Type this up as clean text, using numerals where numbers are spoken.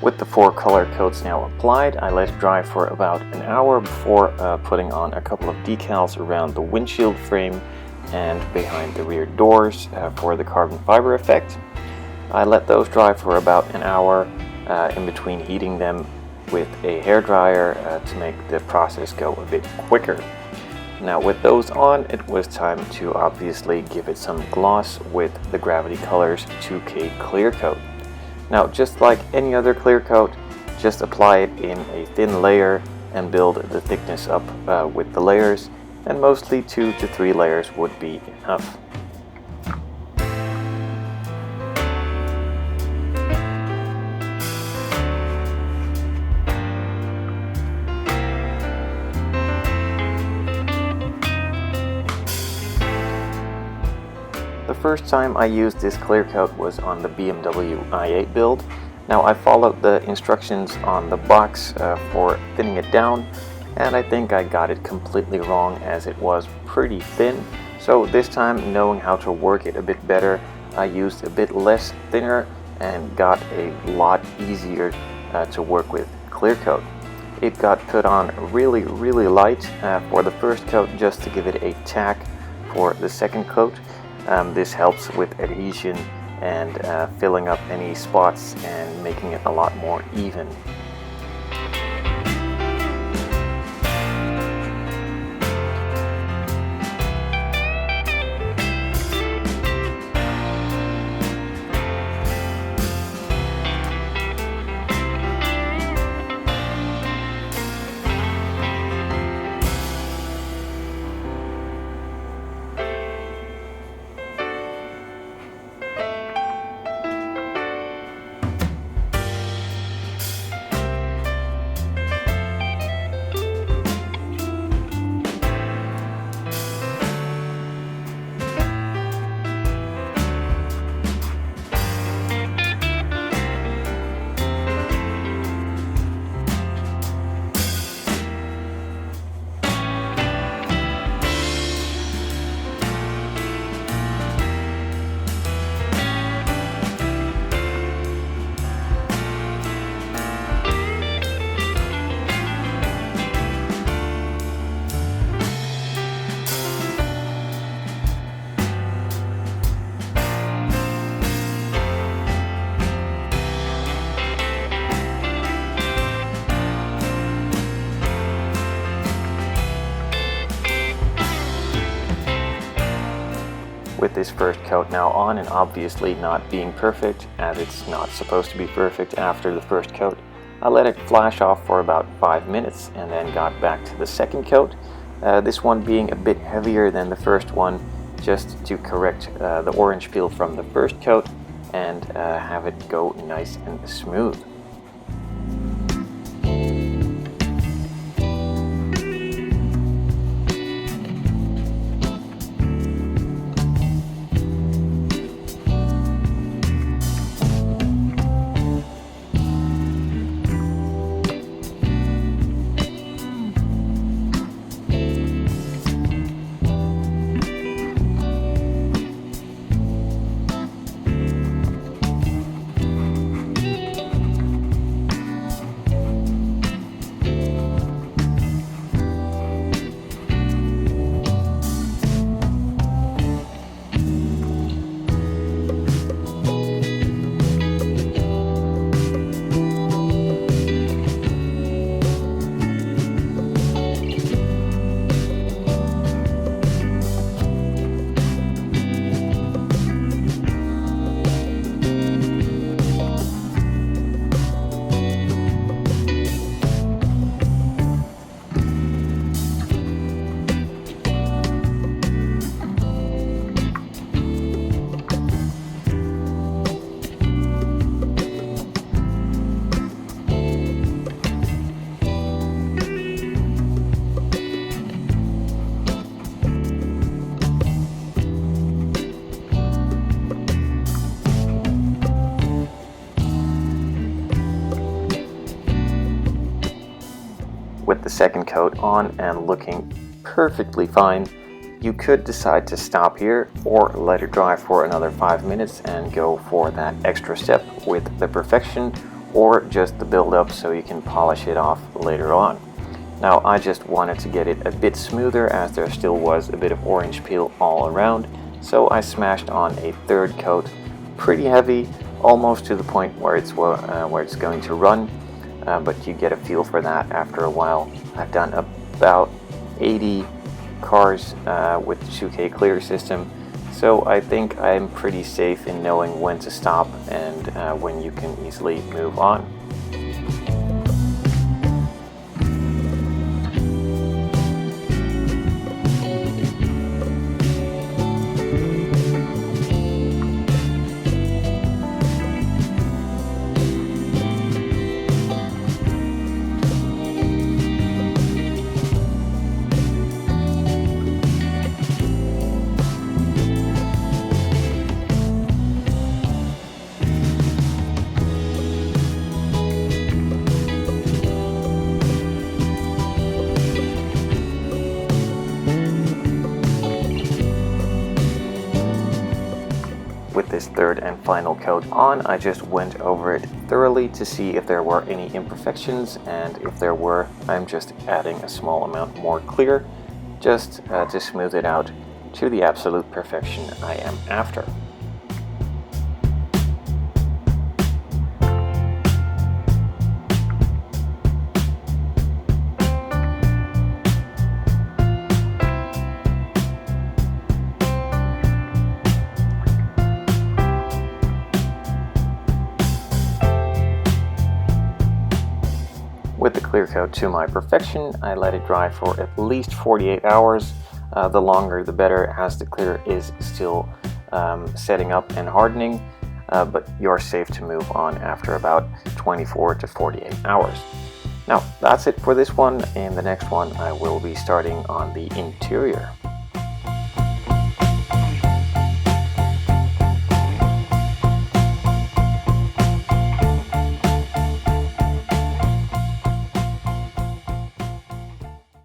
With the 4 color coats now applied, I let it dry for about an hour before putting on a couple of decals around the windshield frame and behind the rear doors for the carbon fiber effect. I let those dry for about an hour in between heating them with a hairdryer to make the process go a bit quicker. Now with those on, it was time to obviously give it some gloss with the Gravity Colors 2K clear coat. Now just like any other clear coat, just apply it in a thin layer and build the thickness up with the layers, and mostly 2 to 3 layers would be enough. The first time I used this clear coat was on the BMW i8 build. Now I followed the instructions on the box for thinning it down, and I think I got it completely wrong as it was pretty thin. So this time, knowing how to work it a bit better, I used a bit less thinner and got a lot easier to work with clear coat. It got put on really light for the first coat, just to give it a tack for the second coat. This helps with adhesion and filling up any spots and making it a lot more even. With this first coat now on, and obviously not being perfect, as it's not supposed to be perfect after the first coat, I let it flash off for about 5 minutes and then got back to the second coat, this one being a bit heavier than the first one, just to correct the orange peel from the first coat and have it go nice and smooth. With the second coat on and looking perfectly fine, you could decide to stop here or let it dry for another 5 minutes and go for that extra step with the perfection, or just the build-up so you can polish it off later on. Now I just wanted to get it a bit smoother as there still was a bit of orange peel all around, so I smashed on a third coat, pretty heavy, almost to the point where it's going to run, but you get a feel for that after a while. I've done about 80 cars with the 2K clear system, so I think I'm pretty safe in knowing when to stop and when you can easily move on. With this third and final coat on, I just went over it thoroughly to see if there were any imperfections, and if there were, I'm just adding a small amount more clear just to smooth it out to the absolute perfection I am after. With the clear coat to my perfection, I let it dry for at least 48 hours. The longer the better, as the clear is still setting up and hardening, but you're safe to move on after about 24 to 48 hours. Now that's it for this one. In the next one I will be starting on the interior.